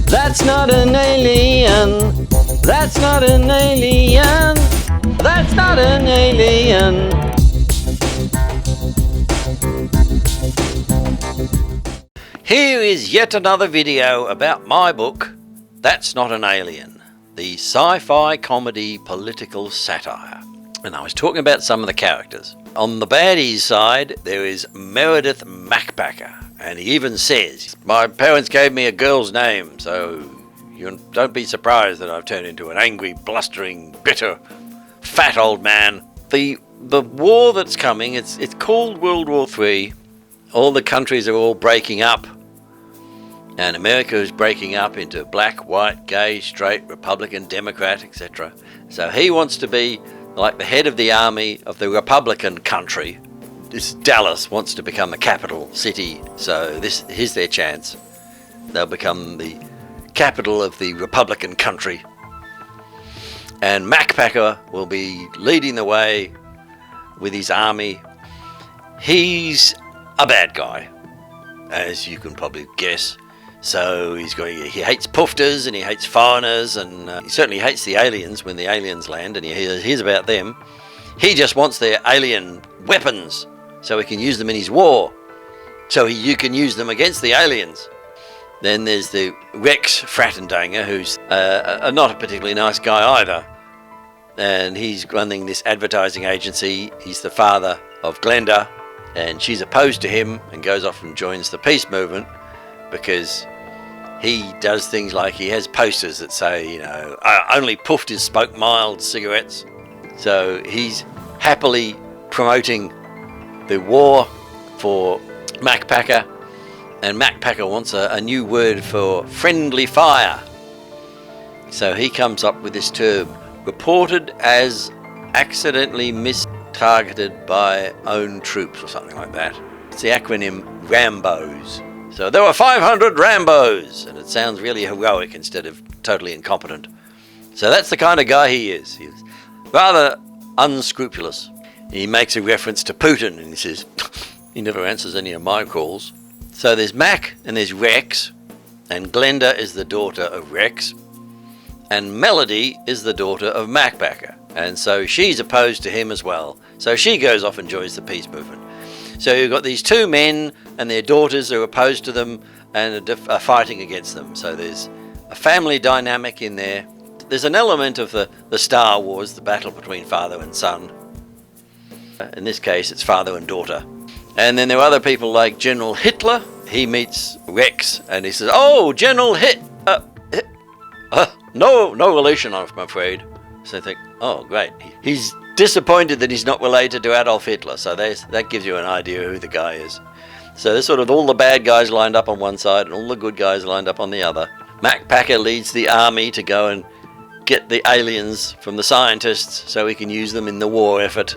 That's not an alien. That's not an alien. That's not an alien. Here is yet another video about my book, That's Not an Alien, the sci-fi comedy political satire. And I was talking about some of the characters. On the baddies side, there is Meredith Macpacker. And he even says, my parents gave me a girl's name, so you don't be surprised that I've turned into an angry, blustering, bitter, fat old man. The war that's coming, it's called World War III. All the countries are all breaking up. And America is breaking up into black, white, gay, straight, Republican, Democrat, etc. So he wants to be like the head of the army of the Republican country. This Dallas wants to become the capital city, so here's their chance. They'll become the capital of the Republican country. And Macpacker will be leading the way with his army. He's a bad guy, as you can probably guess. So he hates poofters and he hates foreigners, and he certainly hates the aliens when the aliens land, and he hears about them. He just wants their alien weapons so he can use them in his war, so you can use them against the aliens. Then there's the Rex Frattandanga, who's not a particularly nice guy either, and he's running this advertising agency. He's the father of Glenda, and she's opposed to him and goes off and joins the peace movement because he does things like he has posters that say, only poofters smoke mild cigarettes. So he's happily promoting the war for Macpacker, and Macpacker wants a new word for friendly fire. So he comes up with this term, reported as accidentally mistargeted by own troops or something like that. It's the acronym RAMBOs. So there were 500 Rambos, and it sounds really heroic instead of totally incompetent. So that's the kind of guy he is. He's rather unscrupulous. He makes a reference to Putin, and he says, he never answers any of my calls. So there's Mac and there's Rex, and Glenda is the daughter of Rex, and Melody is the daughter of Macpacker, and so she's opposed to him as well. So she goes off and joins the peace movement. So you've got these two men and their daughters are opposed to them and are fighting against them. So there's a family dynamic in there. There's an element of the Star Wars, the battle between father and son. In this case, it's father and daughter. And then there are other people like General Hitler. He meets Rex and he says, "Oh, General no relation, I'm afraid." So they think, oh, great. He's disappointed that he's not related to Adolf Hitler. So that gives you an idea who the guy is. So there's sort of all the bad guys lined up on one side and all the good guys lined up on the other. Macpacker leads the army to go and get the aliens from the scientists so he can use them in the war effort.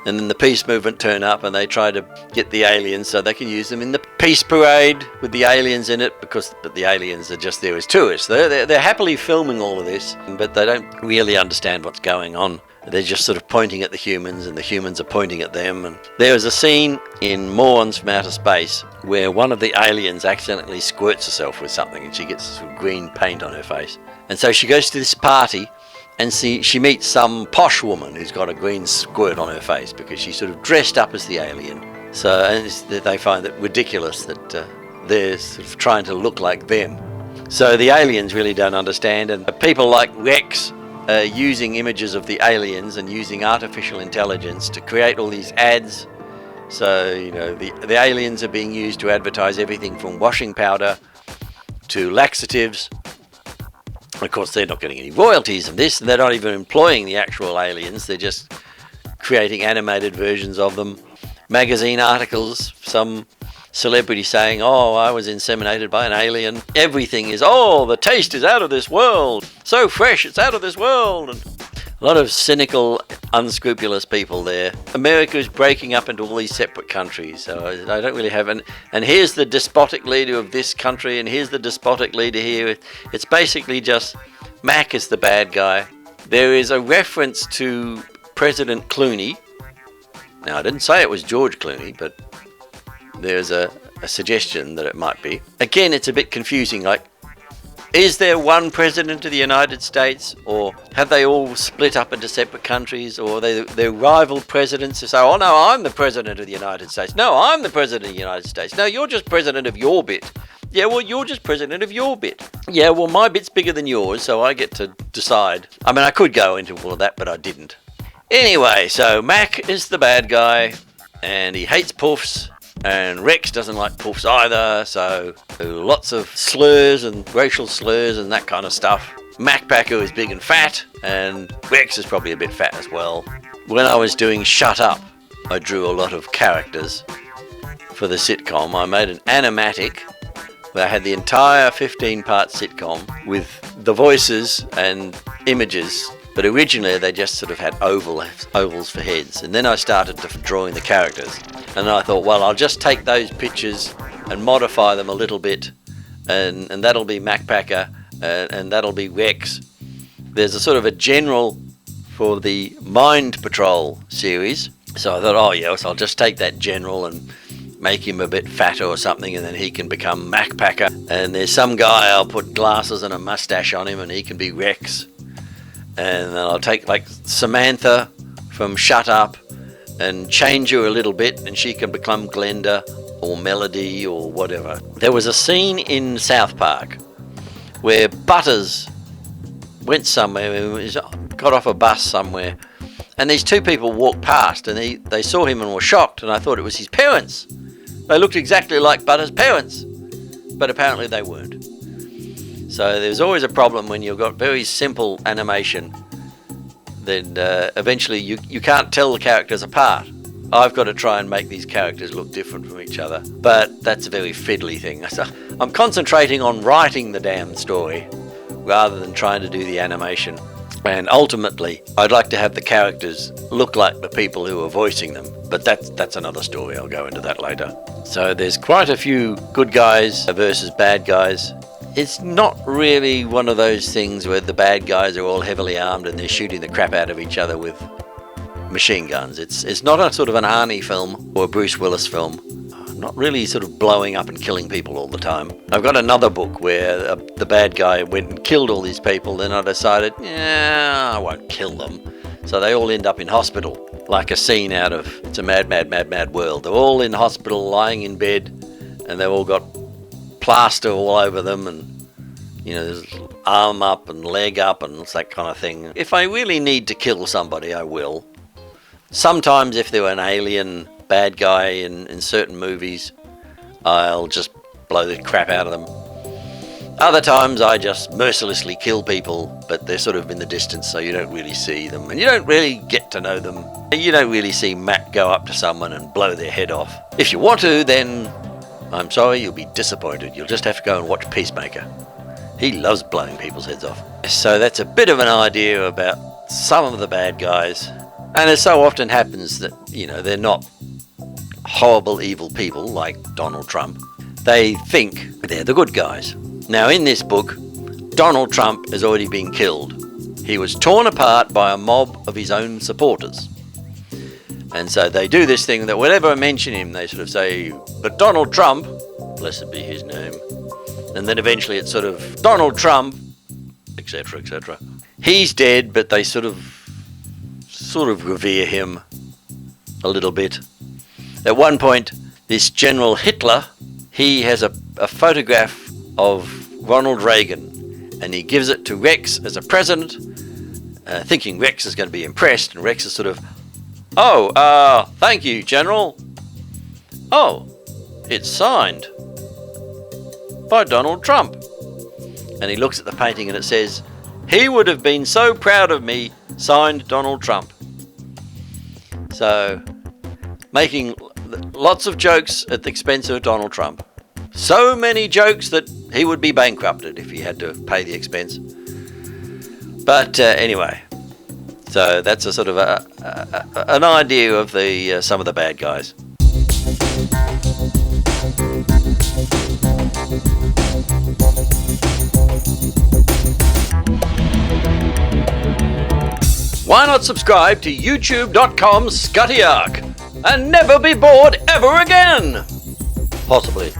And then the peace movement turn up and they try to get the aliens so they can use them in the peace parade with the aliens in it, but the aliens are just there as tourists. They're happily filming all of this, but they don't really understand what's going on. They're just sort of pointing at the humans, and the humans are pointing at them. And there is a scene in Morons from Outer Space where one of the aliens accidentally squirts herself with something, and she gets some green paint on her face. And so she goes to this party, and she meets some posh woman who's got a green squirt on her face because she's sort of dressed up as the alien. So and they find it ridiculous that they're sort of trying to look like them. So the aliens really don't understand, and people like Rex are using images of the aliens and using artificial intelligence to create all these ads. So, the aliens are being used to advertise everything from washing powder to laxatives. Of course, they're not getting any royalties from this, and they're not even employing the actual aliens. They're just creating animated versions of them. Magazine articles, some celebrity saying, "Oh, I was inseminated by an alien." Everything is, "Oh, the taste is out of this world. So fresh, it's out of this world." And a lot of cynical, unscrupulous people there. America is breaking up into all these separate countries, so I don't really have and here's the despotic leader of this country, and here's the despotic leader here. It's basically just Mac is the bad guy. There is a reference to President Clooney. Now, I didn't say it was George Clooney, but there's a suggestion that it might be. Again, it's a bit confusing, like Is there one president of the United States, or have they all split up into separate countries, or they're rival presidents who say, oh no, I'm the president of the United States. No, I'm the president of the United States. No, you're just president of your bit. Yeah, well, you're just president of your bit. Yeah, well, my bit's bigger than yours, so I get to decide. I mean, I could go into all of that, but I didn't. Anyway, so Mac is the bad guy, and he hates puffs. And Rex doesn't like puffs either, so lots of slurs and racial slurs and that kind of stuff. Macpacker is big and fat, and Rex is probably a bit fat as well. When I was doing Shut Up, I drew a lot of characters for the sitcom. I made an animatic where I had the entire 15-part sitcom with the voices and images, but originally they just sort of had ovals for heads. And then I started drawing the characters. And I thought, well, I'll just take those pictures and modify them a little bit, and that'll be Macpacker, and that'll be Rex. There's a sort of a general for the Mind Patrol series. So I thought, oh yes, I'll just take that general and make him a bit fatter or something, and then he can become Macpacker. And there's some guy, I'll put glasses and a mustache on him, and he can be Rex. And then I'll take like Samantha from Shut Up and change her a little bit, and she can become Glenda or Melody or whatever. There was a scene in South Park where Butters went somewhere, he got off a bus somewhere, and these two people walked past, and they saw him and were shocked, and I thought it was his parents. They looked exactly like Butters' parents, but apparently they weren't. So there's always a problem when you've got very simple animation. Then eventually you can't tell the characters apart. I've got to try and make these characters look different from each other, but that's a very fiddly thing. So I'm concentrating on writing the damn story rather than trying to do the animation. And ultimately, I'd like to have the characters look like the people who are voicing them, but that's another story. I'll go into that later. So there's quite a few good guys versus bad guys. It's not really one of those things where the bad guys are all heavily armed and they're shooting the crap out of each other with machine guns. It's not a sort of an Arnie film or a Bruce Willis film. Not really sort of blowing up and killing people all the time. I've got another book where the bad guy went and killed all these people, then I decided, I won't kill them. So they all end up in hospital, like a scene out of It's a Mad, Mad, Mad, Mad World. They're all in hospital, lying in bed, and they've all got plaster all over them, and there's arm up and leg up and it's that kind of thing. If I really need to kill somebody, I will. Sometimes if they're an alien bad guy in certain movies, I'll just blow the crap out of them. Other times I just mercilessly kill people, but they're sort of in the distance, so you don't really see them, and you don't really get to know them. You don't really see Mac go up to someone and blow their head off. If you want to, then I'm sorry, you'll be disappointed. You'll just have to go and watch Peacemaker. He loves blowing people's heads off. So that's a bit of an idea about some of the bad guys. And it so often happens that, they're not horrible, evil people like Donald Trump. They think they're the good guys. Now, in this book, Donald Trump has already been killed. He was torn apart by a mob of his own supporters. And so they do this thing that whenever I mention him, they sort of say, but Donald Trump, blessed be his name. And then eventually it's sort of, Donald Trump, etc., etc. He's dead, but they sort of revere him a little bit. At one point, this General Hitler, he has a photograph of Ronald Reagan, and he gives it to Rex as a present, thinking Rex is going to be impressed, and Rex is sort of, thank you, General. Oh, it's signed by Donald Trump. And he looks at the painting and it says, he would have been so proud of me, signed Donald Trump. So, making lots of jokes at the expense of Donald Trump. So many jokes that he would be bankrupted if he had to pay the expense. But anyway, so that's a sort of an idea of some of the bad guys. Why not subscribe to youtube.com/ScuttyArk and never be bored ever again? Possibly.